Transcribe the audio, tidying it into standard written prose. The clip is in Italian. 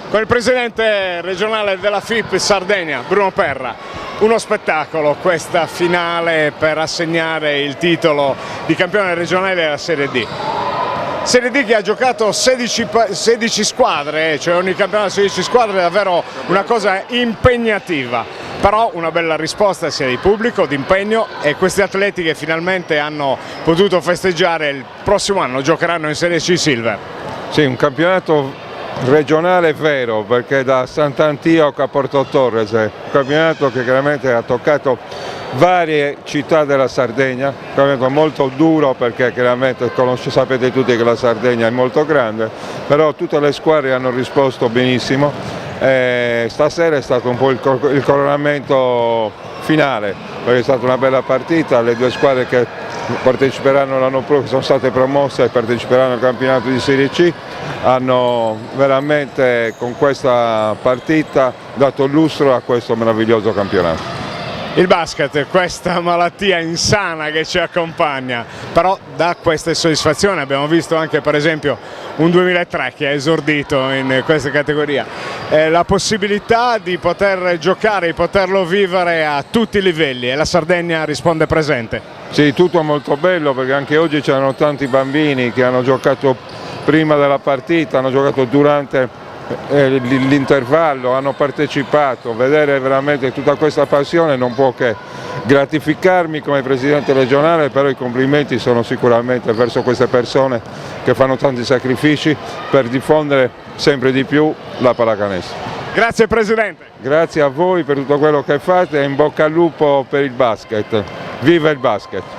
Con il presidente regionale della FIP Sardegna, Bruno Perra. Uno spettacolo questa finale per assegnare il titolo di campione regionale della Serie D. Serie D che ha giocato 16 squadre, cioè ogni campionato 16 squadre, è davvero una cosa impegnativa. Però una bella risposta sia di pubblico, di impegno, e questi atleti che finalmente hanno potuto festeggiare il prossimo anno giocheranno in Serie C Silver. Sì, un campionato regionale vero, perché da Sant'Antioco a Porto Torres è un campionato che chiaramente ha toccato varie città della Sardegna, un campionato molto duro perché chiaramente sapete tutti che la Sardegna è molto grande, però tutte le squadre hanno risposto benissimo. Stasera è stato un po' il coronamento finale, perché è stata una bella partita, le due squadre che parteciperanno l'anno prossimo, che sono state promosse e parteciperanno al campionato di Serie C, hanno veramente con questa partita dato lustro a questo meraviglioso campionato. Il basket, questa malattia insana che ci accompagna, però dà queste soddisfazioni. Abbiamo visto anche per esempio un 2003 che ha esordito in questa categoria, la possibilità di poter giocare, di poterlo vivere a tutti i livelli, e la Sardegna risponde presente. Sì, tutto molto bello, perché anche oggi c'erano tanti bambini che hanno giocato prima della partita, hanno giocato durante l'intervallo, hanno partecipato. Vedere veramente tutta questa passione non può che gratificarmi come presidente regionale, però i complimenti sono sicuramente verso queste persone che fanno tanti sacrifici per diffondere sempre di più la pallacanestro. Grazie Presidente. Grazie a voi per tutto quello che fate e in bocca al lupo per il basket. Viva il basket!